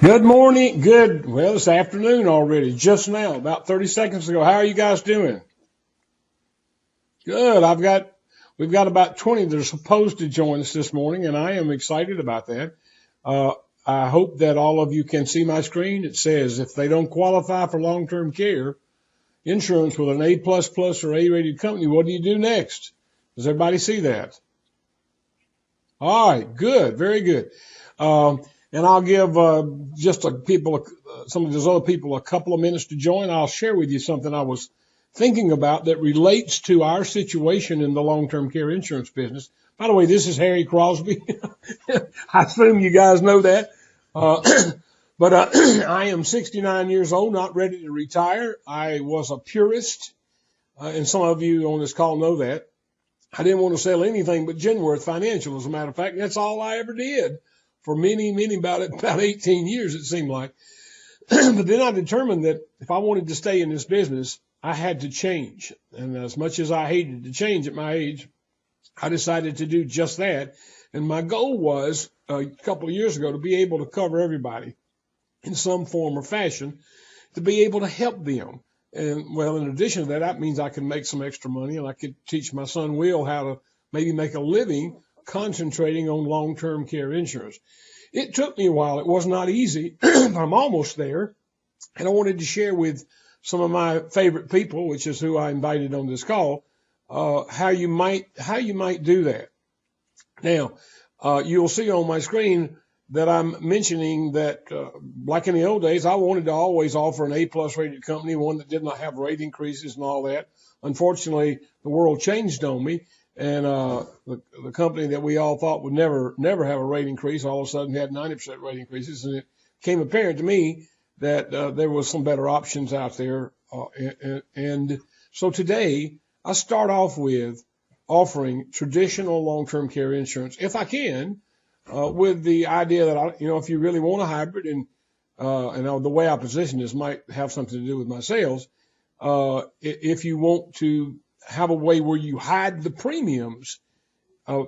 Good morning. Well, it's afternoon already, just now, about 30 seconds ago. How are you guys doing? Good. We've got about 20 that are supposed to join us this morning, and I am excited about that. Uh, I hope that all of you can see my screen. It says if they don't qualify for long-term care insurance with an A++ or A-rated company, what do you do next? Does everybody see that? All right, good, very good. And I'll give some of those other people a couple of minutes to join. I'll share with you something I was thinking about that relates to our situation in the long-term care insurance business. By the way, this is Harry Crosby. I assume you guys know that. Uh, but I am 69 years old, not ready to retire. I was a purist, and some of you on this call know that. I didn't want to sell anything but Genworth Financial, as a matter of fact. That's all I ever did for about 18 years, it seemed like. But then I determined that if I wanted to stay in this business, I had to change. And as much as I hated to change at my age, I decided to do just that. And my goal was a couple of years ago to be able to cover everybody in some form or fashion, to be able to help them. And well, in addition to that, that means I can make some extra money, and I could teach my son Will how to maybe make a living concentrating on long-term care insurance. It took me a while. It was not easy, but I'm almost there. And I wanted to share with some of my favorite people, which is who I invited on this call, how you might do that. Now, you'll see on my screen that I'm mentioning that, like in the old days, I wanted to always offer an A+ rated company, one that did not have rate increases and all that. Unfortunately, the world changed on me, and the company that we all thought would never have a rate increase all of a sudden had 90% rate increases, and it became apparent to me that there was some better options out there. And so today, I start off with offering traditional long-term care insurance, if I can, with the idea that, if you really want a hybrid, and the way I position this might have something to do with my sales, if you want to have a way where you hide the premiums in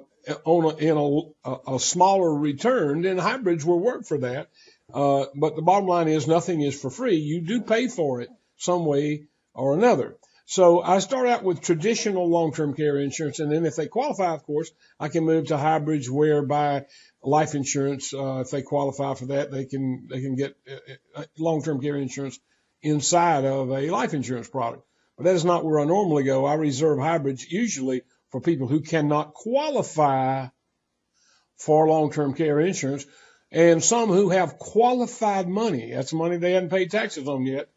a smaller return, then hybrids will work for that. But the bottom line is nothing is for free. You do pay for it some way or another. So I start out with traditional long-term care insurance, and then if they qualify, of course, I can move to hybrids whereby life insurance, if they qualify for that, they can get long-term care insurance inside of a life insurance product. But that is not where I normally go. I reserve hybrids usually for people who cannot qualify for long-term care insurance, and some who have qualified money. That's money they hadn't paid taxes on yet.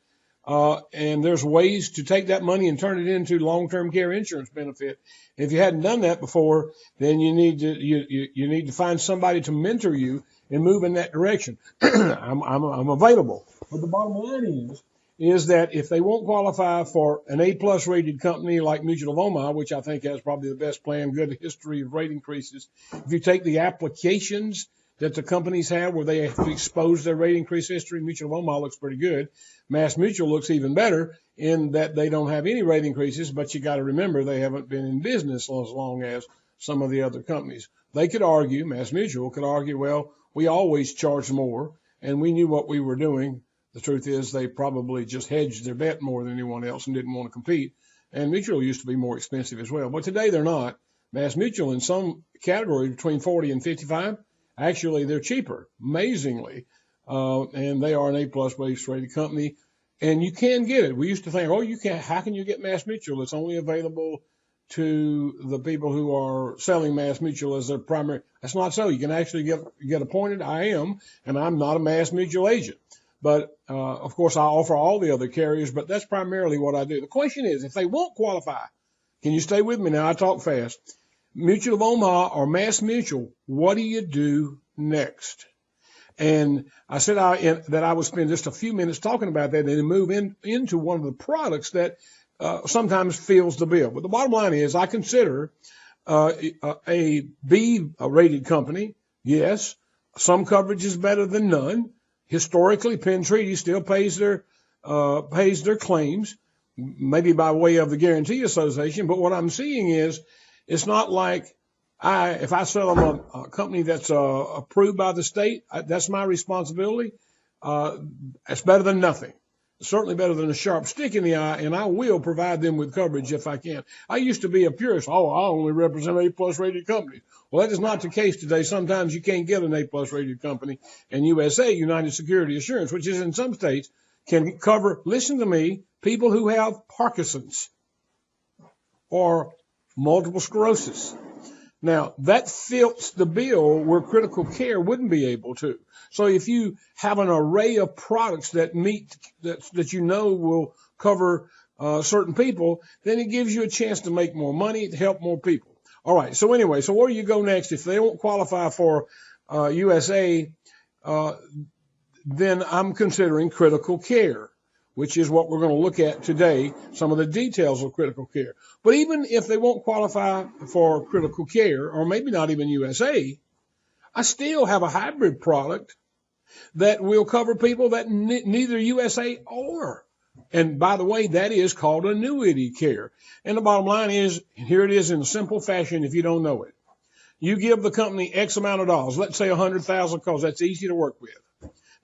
And there's ways to take that money and turn it into long-term care insurance benefit. If you hadn't done that before, then you need to find somebody to mentor you and move in that direction. I'm available. But the bottom line is that if they won't qualify for an A+ rated company like Mutual of Omaha, which I think has probably the best plan, good history of rate increases, if you take the applications that the companies have where they have to expose their rate increase history, Mutual of Omaha looks pretty good. Mass Mutual looks even better in that they don't have any rate increases, but you got to remember they haven't been in business as long as some of the other companies. They could argue, Mass Mutual could argue, well, we always charged more and we knew what we were doing. The truth is they probably just hedged their bet more than anyone else and didn't want to compete. And Mutual used to be more expensive as well. But today they're not. Mass Mutual in some category between 40 and 55, actually they're cheaper, amazingly. And they are an A+ base rated company, and you can get it. We used to think, you can't. How can you get Mass Mutual? It's only available to the people who are selling Mass Mutual as their primary. That's not so. You can actually get appointed. I am, and I'm not a Mass Mutual agent. But, of course, I offer all the other carriers, but that's primarily what I do. The question is, if they won't qualify, can you stay with me now? I talk fast. Mutual of Omaha or Mass Mutual, what do you do next? And I said that I would spend just a few minutes talking about that and then move into one of the products that sometimes fills the bill. But the bottom line is I consider a B-rated company, yes, some coverage is better than none. Historically, Penn Treaty still pays their claims, maybe by way of the Guarantee Association. But what I'm seeing is it's not like if I sell them a company that's approved by the state, that's my responsibility. It's better than nothing. Certainly better than a sharp stick in the eye, and I will provide them with coverage if I can. I used to be a purist. Oh, I only represent A+ rated companies. Well, that is not the case today. Sometimes you can't get an A+ rated company, and USA, United Security Assurance, which is in some states, can cover, listen to me, people who have Parkinson's or multiple sclerosis. Now, that fits the bill where critical care wouldn't be able to. So if you have an array of products that you know will cover certain people, then it gives you a chance to make more money, to help more people. All right, so anyway, so where do you go next? If they don't qualify for USA, then I'm considering critical care, which is what we're going to look at today, some of the details of critical care. But even if they won't qualify for critical care, or maybe not even USA, I still have a hybrid product that will cover people that neither USA or. And by the way, that is called Annuity Care. And the bottom line is, and here it is in a simple fashion if you don't know it. You give the company X amount of dollars, let's say $100,000, because that's easy to work with.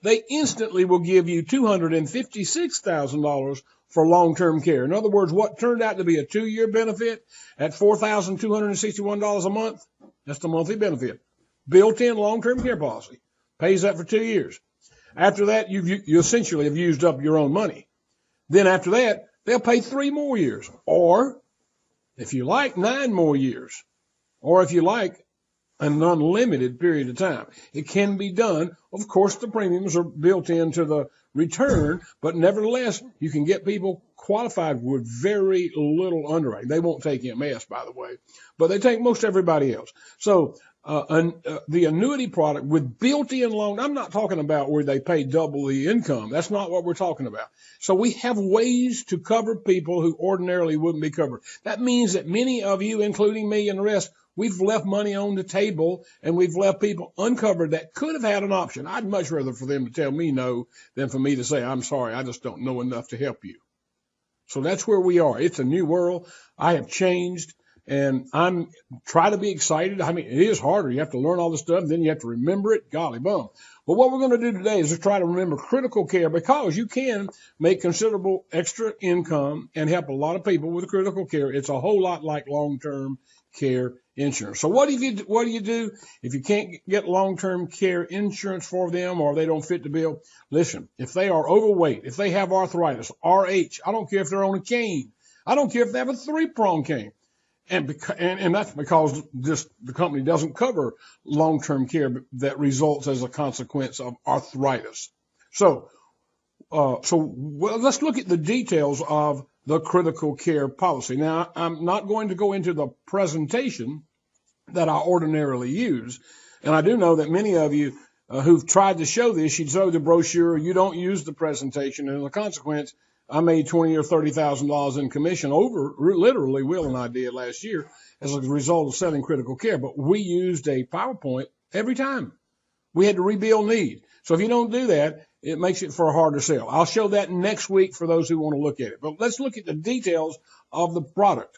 They instantly will give you $256,000 for long-term care. In other words, what turned out to be a 2-year benefit at $4,261 a month, that's the monthly benefit. Built-in long-term care policy. Pays that for 2 years. After that, you essentially have used up your own money. Then after that, they'll pay 3 more years. Or, if you like, 9 more years. Or if you like, an unlimited period of time. It can be done. Of course, the premiums are built into the return, but nevertheless, you can get people qualified with very little underwriting. They won't take MS, by the way, but they take most everybody else. So the annuity product with built-in loan, I'm not talking about where they pay double the income. That's not what we're talking about. So we have ways to cover people who ordinarily wouldn't be covered. That means that many of you, including me and the rest, we've left money on the table, and we've left people uncovered that could have had an option. I'd much rather for them to tell me no than for me to say, I'm sorry, I just don't know enough to help you. So that's where we are. It's a new world. I have changed, and I'm trying to be excited. I mean, it is harder. You have to learn all this stuff, and then you have to remember it. Golly bum. But what we're going to do today is just try to remember critical care, because you can make considerable extra income and help a lot of people with critical care. It's a whole lot like long-term care insurance. So what do you do if you can't get long-term care insurance for them, or they don't fit the bill? Listen, if they are overweight, if they have arthritis, RH, I don't care if they're on a cane. I don't care if they have a 3-prong cane. And that's because the company doesn't cover long-term care that results as a consequence of arthritis. So let's look at the details of the critical care policy. Now, I'm not going to go into the presentation that I ordinarily use, and I do know that many of you who've tried to show this, you show the brochure, you don't use the presentation, and as a consequence, I made $20,000 or $30,000 in commission over literally Will and I did last year as a result of selling critical care. But we used a PowerPoint every time. We had to rebuild need. So if you don't do that, it makes it for a harder sale. I'll show that next week for those who want to look at it. But let's look at the details of the product.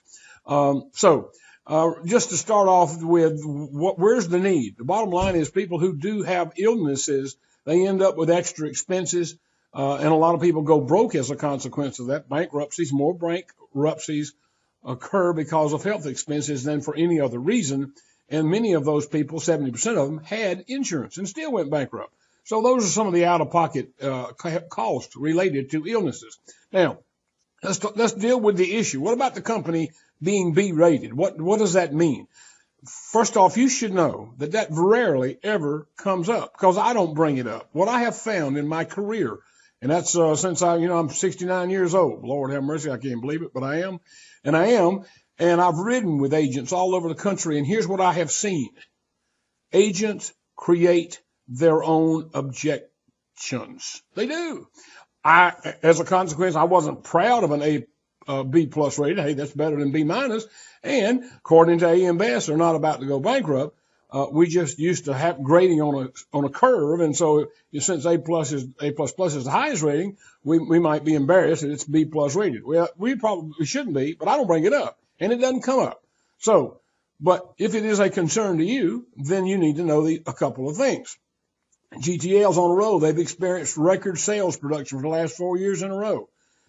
Just to start off with, where's the need? The bottom line is people who do have illnesses, they end up with extra expenses. And a lot of people go broke as a consequence of that. More bankruptcies occur because of health expenses than for any other reason. And many of those people, 70% of them, had insurance and still went bankrupt. So those are some of the out-of-pocket costs related to illnesses. Now, let's deal with the issue. What about the company being B-rated? What does that mean? First off, you should know that rarely ever comes up, because I don't bring it up. What I have found in my career, and that's since I'm 69 years old. Lord have mercy, I can't believe it, but I am. And I've ridden with agents all over the country, and here's what I have seen. Agents create their own objections. They do. As a consequence, I wasn't proud of an B+ rated. Hey, that's better than B-. And according to AM Best, they're not about to go bankrupt. We just used to have grading on a curve, and so since A+ is the highest rating, we might be embarrassed that it's B+ rated. Well, we probably shouldn't be, but I don't bring it up, and it doesn't come up. But if it is a concern to you, then you need to know a couple of things. GTL's on a roll. They've experienced record sales production for the last 4 years in a row.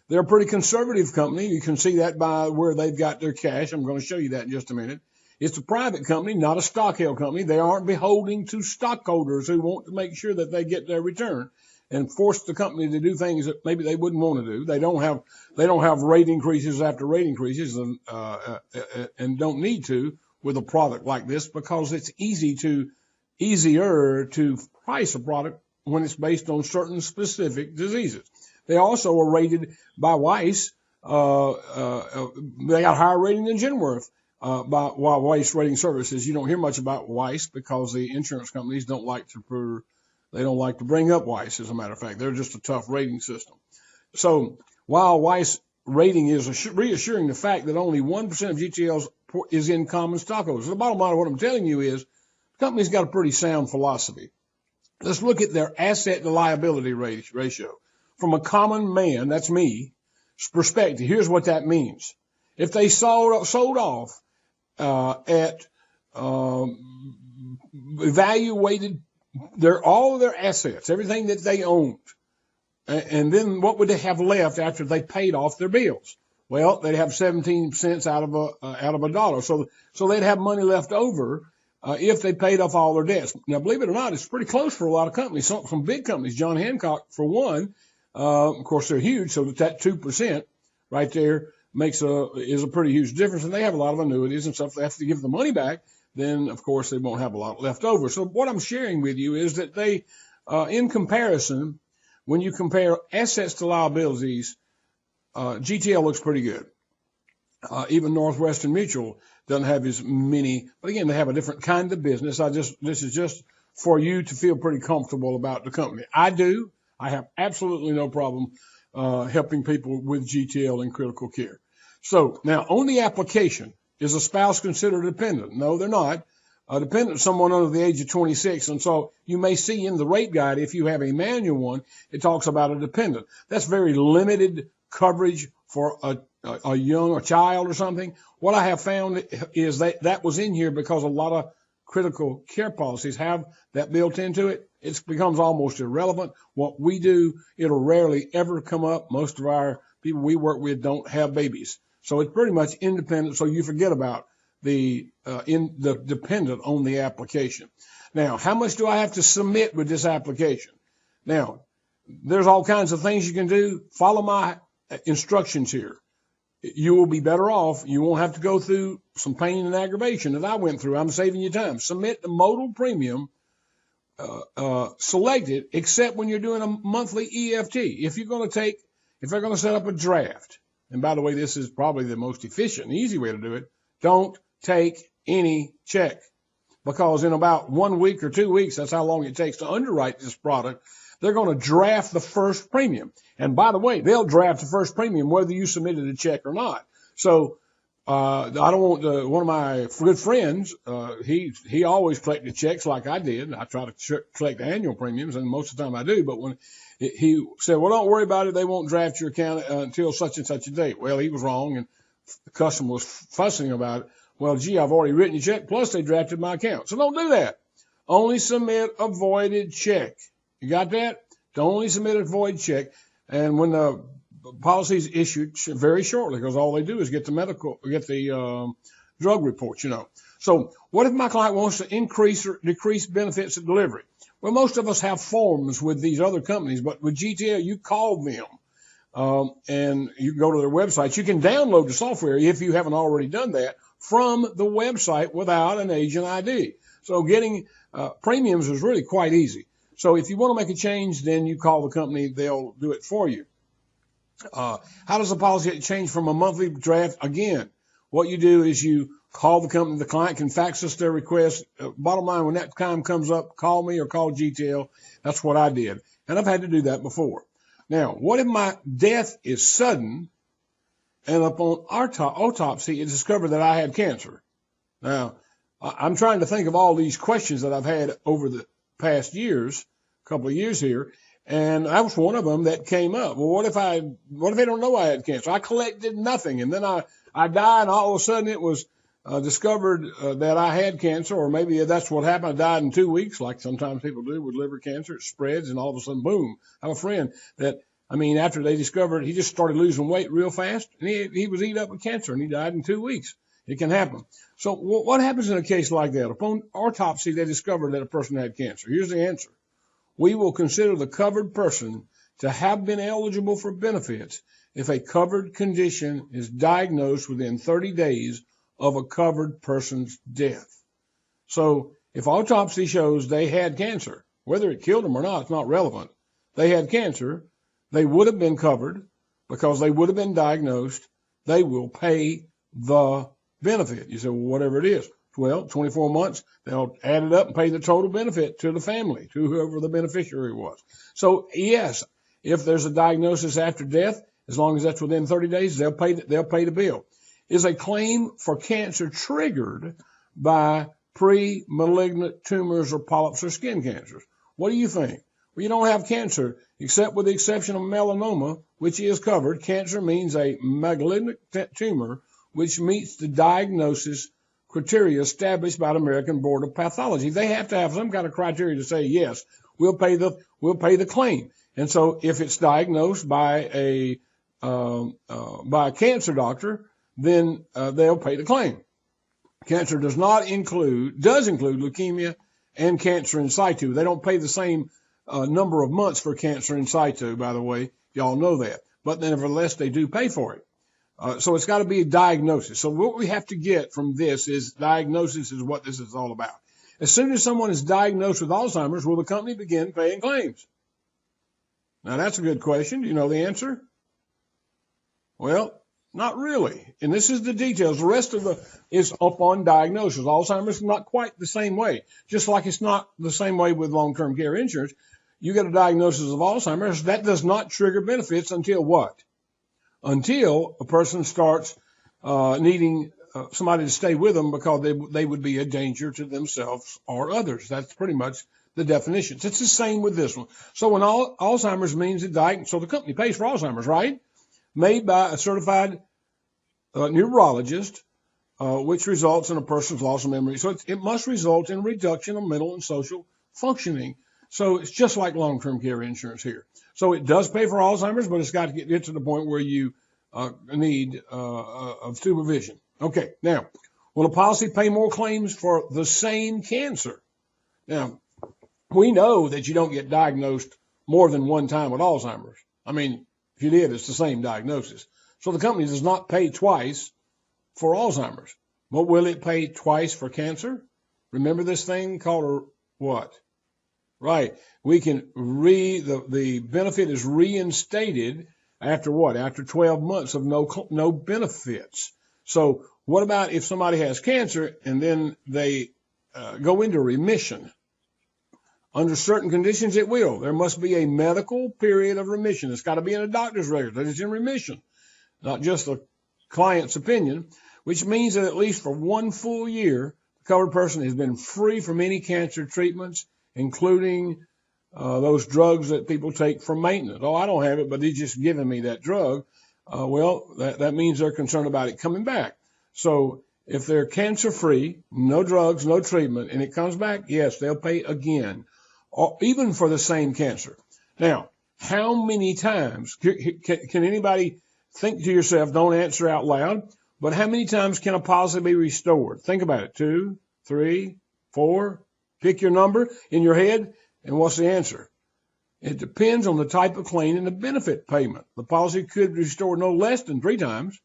They're a pretty conservative company. You can see that by where they've got their cash. I'm going to show you that in just a minute. It's a private company, not a stock-held company. They aren't beholden to stockholders who want to make sure that they get their return and force the company to do things that maybe they wouldn't want to do. They don't have rate increases after rate increases and don't need to with a product like this, because it's easier to price a product when it's based on certain specific diseases. They also are rated by Weiss. They got a higher rating than Genworth by Weiss Rating Services. You don't hear much about Weiss because the insurance companies don't like to bring up Weiss. As a matter of fact, they're just a tough rating system. So while Weiss rating is reassuring the fact that only 1% of GTLs is in common stockholders. So the bottom line of what I'm telling you is the company's got a pretty sound philosophy. Let's look at their asset to liability ratio. From a common man, that's me, perspective, here's what that means. If they sold off at evaluated all of their assets, everything that they owned, and then what would they have left after they paid off their bills? Well, they'd have 17 cents out of a dollar. So they'd have money left over if they paid off all their debts. Now, believe it or not, it's pretty close for a lot of companies. Some big companies, John Hancock for one, of course they're huge, so that 2% right there is a pretty huge difference. And they have a lot of annuities and stuff. They have to give the money back. Then, of course, they won't have a lot left over. So what I'm sharing with you is that they, in comparison, when you compare assets to liabilities, GTL looks pretty good. Even Northwestern Mutual doesn't have as many, but again, they have a different kind of business. This is just for you to feel pretty comfortable about the company. I do. I have absolutely no problem helping people with GTL in critical care. So now on the application, is a spouse considered a dependent? No, they're not. A dependent is someone under the age of 26. And so you may see in the rate guide, if you have a manual one, it talks about a dependent. That's very limited coverage for a young child or something. What I have found is that was in here because a lot of critical care policies have that built into it. It becomes almost irrelevant. What we do, it'll rarely ever come up. Most of our people we work with don't have babies. So it's pretty much independent. So you forget about the dependent on the application. Now, how much do I have to submit with this application? Now, there's all kinds of things you can do. Follow my instructions here. You will be better off. You won't have to go through some pain and aggravation that I went through. I'm saving you time. Submit the modal premium, select it, except when you're doing a monthly EFT. If they're going to set up a draft, and by the way, this is probably the most efficient and easy way to do it, don't take any check, because in about 1 week or 2 weeks, that's how long it takes to underwrite this product, they're going to draft the first premium. And by the way, they'll draft the first premium whether you submitted a check or not. So I don't want one of my good friends, he always collected checks like I did. I try to collect annual premiums, and most of the time I do. But when he said, well, don't worry about it, they won't draft your account until such and such a date. Well, he was wrong, and the customer was fussing about it. Well, gee, I've already written a check, plus they drafted my account. So don't do that. Only submit a voided check. You got that? Don't only submit a void check. And when the policy is issued, very shortly, because all they do is get the drug reports, So what if my client wants to increase or decrease benefits at delivery? Well, most of us have forms with these other companies, but with GTL, you call them and you can go to their website. You can download the software if you haven't already done that from the website without an agent ID. So getting premiums is really quite easy. So if you want to make a change, then you call the company. They'll do it for you. How does the policy change from a monthly draft? Again, what you do is you call the company. The client can fax us their request. Bottom line, when that time comes up, call me or call GTL. That's what I did. And I've had to do that before. Now, what if my death is sudden and upon autopsy it's discovered that I had cancer? Now, I'm trying to think of all these questions that I've had over the past years, couple of years here, and that was one of them that came up. Well, what if they don't know I had cancer? I collected nothing, and then I died, and all of a sudden it was discovered that I had cancer, or maybe that's what happened. I died in 2 weeks, like sometimes people do with liver cancer. It spreads, and all of a sudden, boom. I have a friend that, after they discovered, he just started losing weight real fast, and he was eaten up with cancer, and he died in 2 weeks. It can happen. So what happens in a case like that? Upon autopsy, they discovered that a person had cancer. Here's the answer. We will consider the covered person to have been eligible for benefits if a covered condition is diagnosed within 30 days of a covered person's death. So if autopsy shows they had cancer, whether it killed them or not, it's not relevant. They had cancer. They would have been covered because they would have been diagnosed. They will pay the benefit. You say, well, whatever it is. Well, 24 months, they'll add it up and pay the total benefit to the family, to whoever the beneficiary was. So, yes, if there's a diagnosis after death, as long as that's within 30 days, they'll pay the bill. Is a claim for cancer triggered by pre-malignant tumors or polyps or skin cancers? What do you think? Well, you don't have cancer, except with the exception of melanoma, which is covered. Cancer means a malignant tumor which meets the diagnosis criteria established by the American Board of Pathology. They have to have some kind of criteria to say, yes, we'll pay the claim. And so if it's diagnosed by a cancer doctor, then they'll pay the claim. Cancer does include leukemia and cancer in situ. They don't pay the same number of months for cancer in situ, by the way. Y'all know that. But nevertheless, they do pay for it. So it's got to be a diagnosis. So what we have to get from this is diagnosis is what this is all about. As soon as someone is diagnosed with Alzheimer's, will the company begin paying claims? Now, that's a good question. Do you know the answer? Well, not really. And this is the details. The rest of is up on diagnosis. Alzheimer's is not quite the same way. Just like it's not the same way with long-term care insurance. You get a diagnosis of Alzheimer's, that does not trigger benefits until what? Until a person starts needing somebody to stay with them because they would be a danger to themselves or others. That's pretty much the definitions. It's the same with this one. So when Alzheimer's means so the company pays for Alzheimer's, right? Made by a certified neurologist, which results in a person's loss of memory. So it must result in reduction of mental and social functioning. So it's just like long-term care insurance here. So it does pay for Alzheimer's, but it's got to get to the point where you need of supervision. Okay, now, will a policy pay more claims for the same cancer? Now, we know that you don't get diagnosed more than one time with Alzheimer's. If you did, it's the same diagnosis. So the company does not pay twice for Alzheimer's. But will it pay twice for cancer? Remember this thing called what? Right. We can the benefit is reinstated after what? After 12 months of no benefits. So what about if somebody has cancer and then they go into remission? Under certain conditions, it will. There must be a medical period of remission. It's got to be in a doctor's record that it's in remission, not just a client's opinion, which means that at least for 1 full year, the covered person has been free from any cancer treatments, including those drugs that people take for maintenance. Oh, I don't have it, but he's just giving me that drug. That means they're concerned about it coming back. So if they're cancer-free, no drugs, no treatment, and it comes back, yes, they'll pay again, or even for the same cancer. Now, how many times, can anybody think to yourself, don't answer out loud, but how many times can a policy be restored? Think about it. 2, 3, 4, pick your number in your head, and what's the answer? It depends on the type of claim and the benefit payment. The policy could be restored no less than 3 times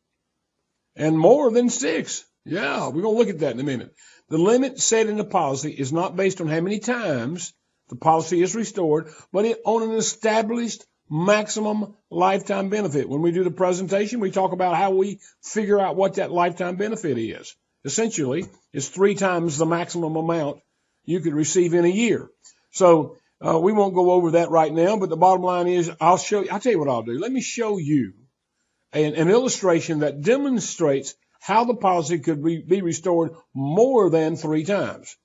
and more than 6. Yeah, we're going to look at that in a minute. The limit set in the policy is not based on how many times the policy is restored, but on an established maximum lifetime benefit. When we do the presentation, we talk about how we figure out what that lifetime benefit is. Essentially, it's 3 times the maximum amount you could receive in a year. So we won't go over that right now, but the bottom line is I'll tell you what I'll do. Let me show you an illustration that demonstrates how the policy could be restored more than 3 times.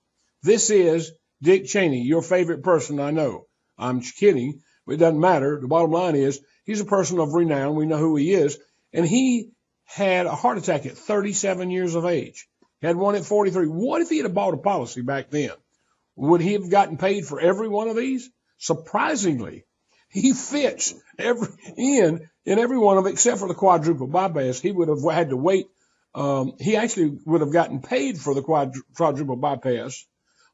This is Dick Cheney, your favorite person, I know. I'm kidding, but it doesn't matter. The bottom line is he's a person of renown. We know who he is. And he had a heart attack at 37 years of age. had one at 43. What if he had bought a policy back then? Would he have gotten paid for every one of these? Surprisingly, he fits in every one of them except for the quadruple bypass. He would have had to wait. He actually would have gotten paid for the quadruple bypass,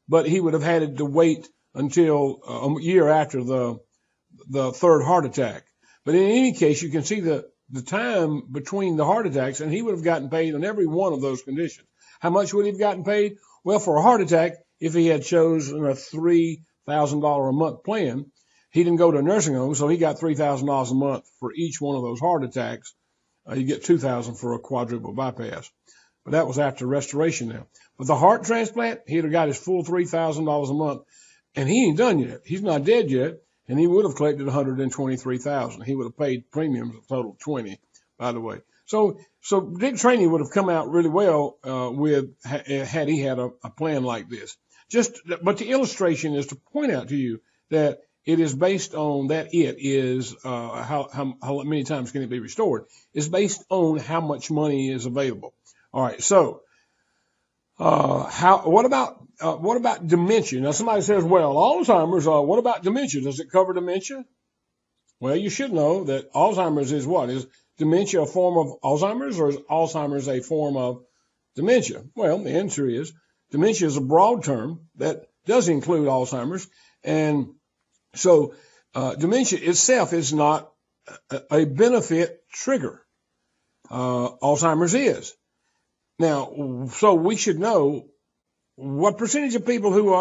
but he would have had to wait until a year after the third heart attack. But in any case, you can see the time between the heart attacks, and he would have gotten paid on every one of those conditions. How much would he have gotten paid? Well, for a heart attack, if he had chosen a $3,000 a month plan, he didn't go to a nursing home, so he got $3,000 a month for each one of those heart attacks. You get $2,000 for a quadruple bypass. But that was after restoration now. But the heart transplant, he'd have got his full $3,000 a month, and he ain't done yet. He's not dead yet, and he would have collected $123,000. He would have paid premiums a total of $20,000, by the way. So Dick Cheney would have come out really well had he had a plan like this. But the illustration is to point out to you that it is based on that how many times can it be restored? It's based on how much money is available. All right. So what about dementia? Now somebody says, well, Alzheimer's. What about dementia? Does it cover dementia? Well, you should know that Alzheimer's is what? Is dementia a form of Alzheimer's, or is Alzheimer's a form of dementia? Well, the answer is dementia is a broad term that does include Alzheimer's, and so dementia itself is not a benefit trigger. Alzheimer's is. Now, so we should know what percentage of people who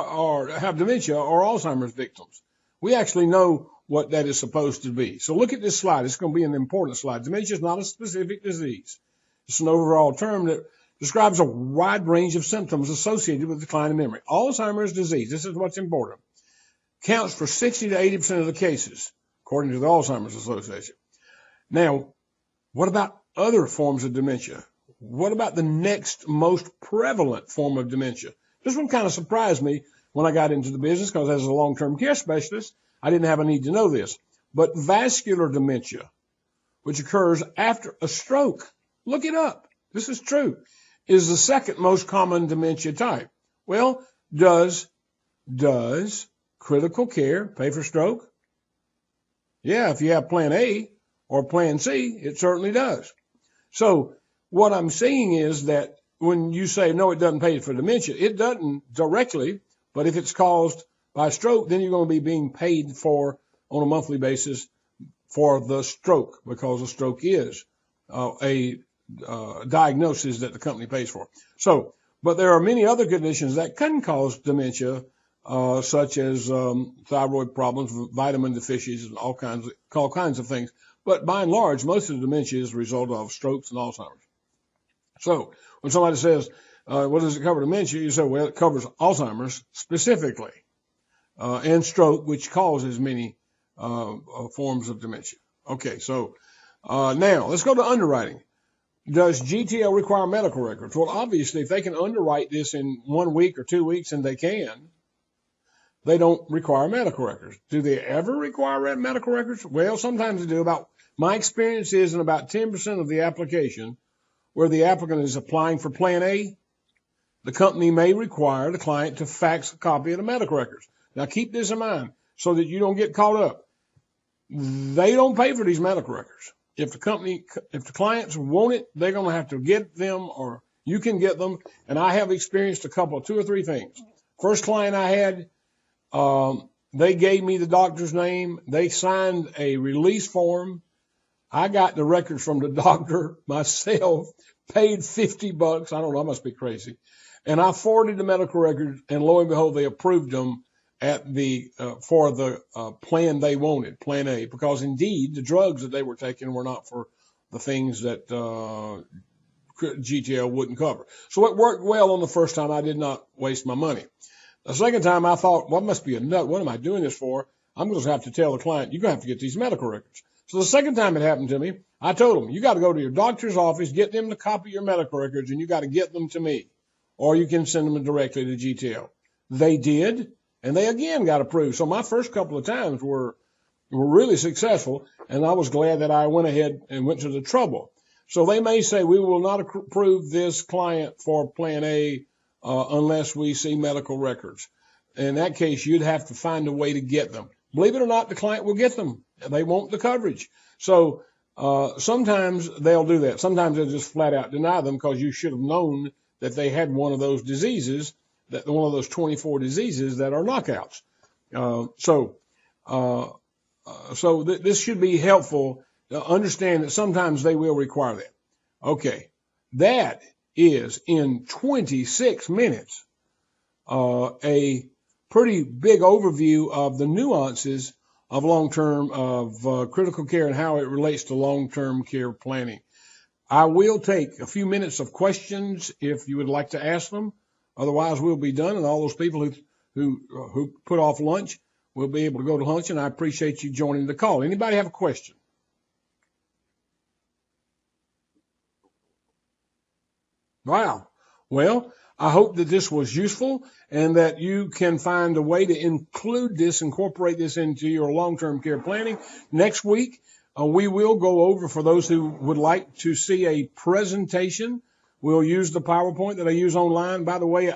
have dementia are Alzheimer's victims. We actually know what that is supposed to be. So look at this slide. It's going to be an important slide. Dementia is not a specific disease. It's an overall term that describes a wide range of symptoms associated with decline in memory. Alzheimer's disease, this is what's important, counts for 60 to 80% of the cases, according to the Alzheimer's Association. Now, what about other forms of dementia? What about the next most prevalent form of dementia? This one kind of surprised me when I got into the business, because as a long-term care specialist, I didn't have a need to know this. But vascular dementia, which occurs after a stroke, look it up. This is true, is the second most common dementia type. Well, does critical care pay for stroke? Yeah, if you have plan A or plan C, it certainly does. So what I'm saying is that when you say, no, it doesn't pay for dementia, it doesn't directly, but if it's caused by stroke, then you're going to be being paid for on a monthly basis for the stroke, because a stroke is a diagnosis that the company pays for. So, but there are many other conditions that can cause dementia, such as thyroid problems, vitamin deficiencies, and all kinds of things. But by and large, most of the dementia is a result of strokes and Alzheimer's. So when somebody says, what does it cover dementia? You say, well, it covers Alzheimer's specifically, and stroke, which causes many forms of dementia. Okay, so now let's go to underwriting. Does GTL require medical records? Well, obviously, if they can underwrite this in 1 week or 2 weeks, and they can, they don't require medical records. Do they ever require medical records? Well, sometimes they do. My experience is in about 10% of the application where the applicant is applying for Plan A, the company may require the client to fax a copy of the medical records. Now, keep this in mind so that you don't get caught up. They don't pay for these medical records. If the clients want it, they're going to have to get them, or you can get them. And I have experienced two or three things. First client I had, they gave me the doctor's name. They signed a release form. I got the records from the doctor myself, paid $50. I don't know, I must be crazy. And I forwarded the medical records, and lo and behold, they approved them for the plan they wanted, Plan A, because indeed the drugs that they were taking were not for the things that GTL wouldn't cover. So it worked well on the first time. I did not waste my money. The second time I thought, well, it must be a nut. What am I doing this for? I'm going to have to tell the client, you're going to have to get these medical records. So the second time it happened to me, I told them, you got to go to your doctor's office, get them to copy your medical records, and you got to get them to me, or you can send them directly to GTL. They did, and they again got approved. So my first couple of times were really successful, and I was glad that I went ahead and went to the trouble. So they may say, we will not approve this client for Plan A unless we see medical records. In that case, you'd have to find a way to get them. Believe it or not, the client will get them. They want the coverage. So sometimes they'll do that. Sometimes they'll just flat out deny them because you should have known that they had one of those diseases, that one of those 24 diseases that are knockouts. This should be helpful to understand that sometimes they will require that. Okay, that is in 26 minutes a pretty big overview of the nuances of critical care and how it relates to long-term care planning. I will take a few minutes of questions if you would like to ask them. Otherwise, we'll be done, and all those people who put off lunch will be able to go to lunch, and I appreciate you joining the call. Anybody have a question? Wow. Well, I hope that this was useful and that you can find a way to incorporate this into your long-term care planning. Next week, we will go over, for those who would like to see a presentation, we'll use the PowerPoint that I use online. By the way,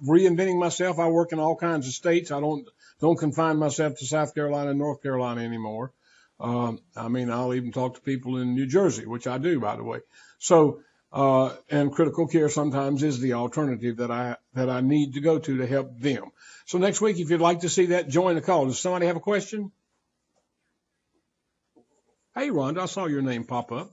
reinventing myself, I work in all kinds of states. I don't confine myself to South Carolina and North Carolina anymore. I'll even talk to people in New Jersey, which I do, by the way. So, and critical care sometimes is the alternative that I need to go to help them. So next week, if you'd like to see that, join the call. Does somebody have a question? Hey, Rhonda, I saw your name pop up.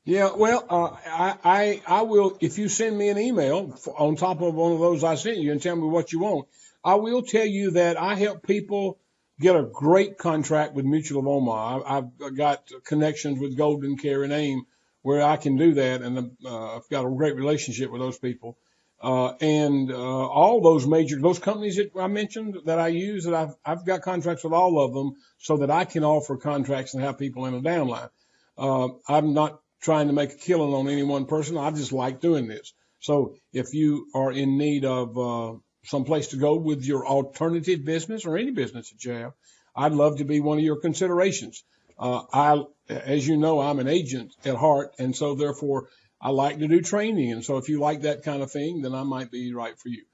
Yeah, well, I will, if you send me an email on top of one of those I sent you and tell me what you want, I will tell you that I help people get a great contract with Mutual of Omaha. I've got connections with Golden Care and AIM where I can do that, and I've got a great relationship with those people. All those companies that I mentioned that I use, that I've got contracts with all of them so that I can offer contracts and have people in a downline. I'm not trying to make a killing on any one person. I just like doing this. So if you are in need of some place to go with your alternative business or any business that you have, I'd love to be one of your considerations. As you know, I'm an agent at heart, and so therefore I like to do training. And so if you like that kind of thing, then I might be right for you.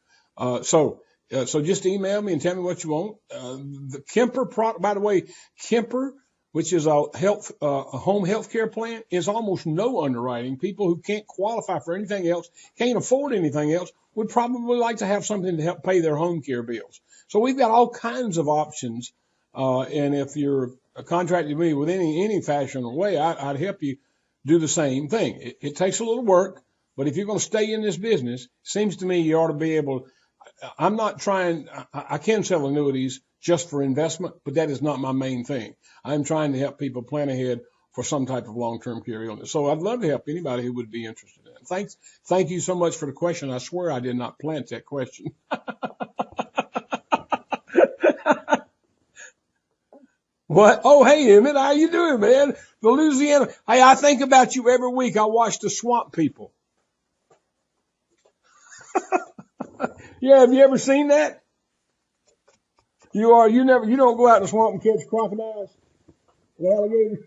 So just email me and tell me what you want. The Kemper product, by the way, Kemper, which is a home health care plan, is almost no underwriting. People who can't qualify for anything else, can't afford anything else, would probably like to have something to help pay their home care bills. So we've got all kinds of options. And if you're contracted with me with any fashion or way, I'd help you do the same thing. It takes a little work, but if you're going to stay in this business, it seems to me you ought to be able. I'm not trying. I can sell annuities just for investment, but that is not my main thing. I'm trying to help people plan ahead for some type of long-term care illness. So I'd love to help anybody who would be interested in it. Thank you so much for the question. I swear I did not plant that question. What? Oh, hey, Emmett, how you doing, man? The Louisiana. Hey, I think about you every week. I watch the Swamp People. Yeah, have you ever seen that? You don't go out in the swamp and catch crocodiles and alligators.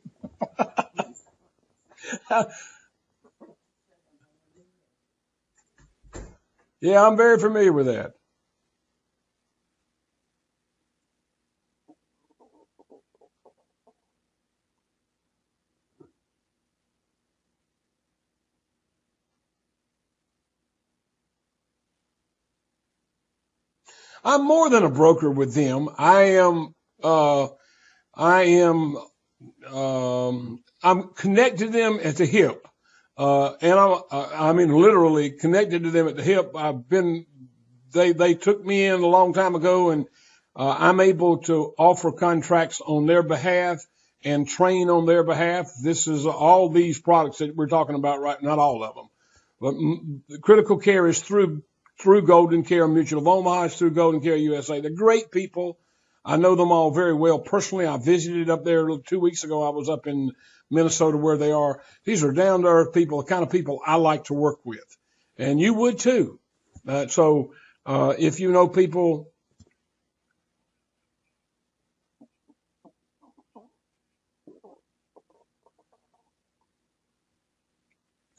Yeah, I'm very familiar with that. I'm more than a broker with them. I'm connected to them at the hip. And literally connected to them at the hip. They took me in a long time ago, and I'm able to offer contracts on their behalf and train on their behalf. This is all these products that we're talking about, right? Not all of them, but the critical care is through Golden Care Mutual of Omaha. It's through Golden Care USA. They're great people. I know them all very well personally. I visited up there 2 weeks ago. I was up in Minnesota where they are. These are down-to-earth people, the kind of people I like to work with. And you would too. If you know people.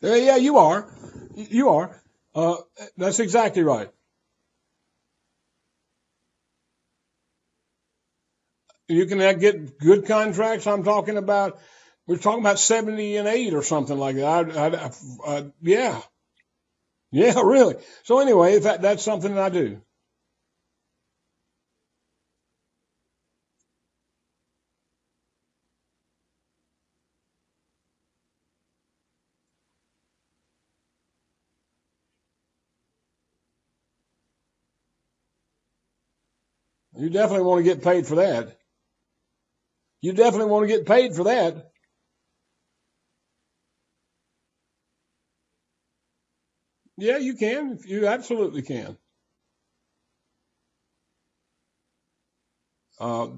Yeah, you are. You are. That's exactly right. You can get good contracts. We're talking about 70 and 8 or something like that. Yeah. Yeah, really. So anyway, that's something that I do. You definitely want to get paid for that. You definitely want to get paid for that. Yeah, you can. You absolutely can. I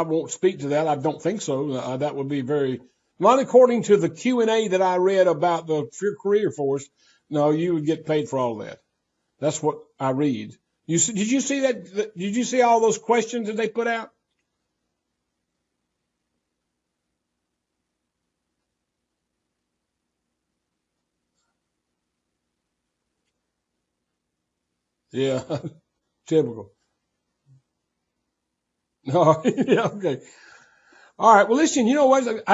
won't speak to that. I don't think so. That would be not according to the Q&A that I read about the career force. No, you would get paid for all that. That's what I read. Did you see that? Did you see all those questions that they put out? Yeah, typical. No, yeah, okay. All right. Well, listen. You know what?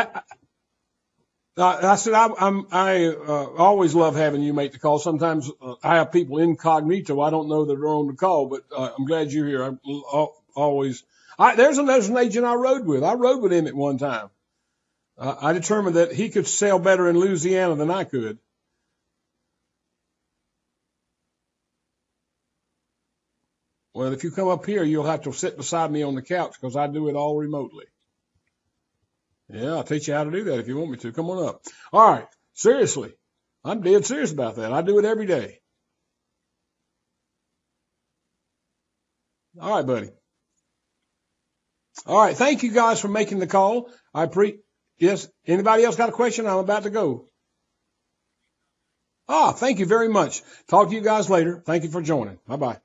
I said I always love having you make the call. Sometimes I have people incognito. I don't know that they're on the call, but I'm glad you're here. Always. There's an agent I rode with. I rode with him at one time. I determined that he could sell better in Louisiana than I could. Well, if you come up here, you'll have to sit beside me on the couch because I do it all remotely. Yeah, I'll teach you how to do that if you want me to. Come on up. All right. Seriously. I'm dead serious about that. I do it every day. All right, buddy. All right. Thank you guys for making the call. Yes. Anybody else got a question? I'm about to go. Thank you very much. Talk to you guys later. Thank you for joining. Bye-bye.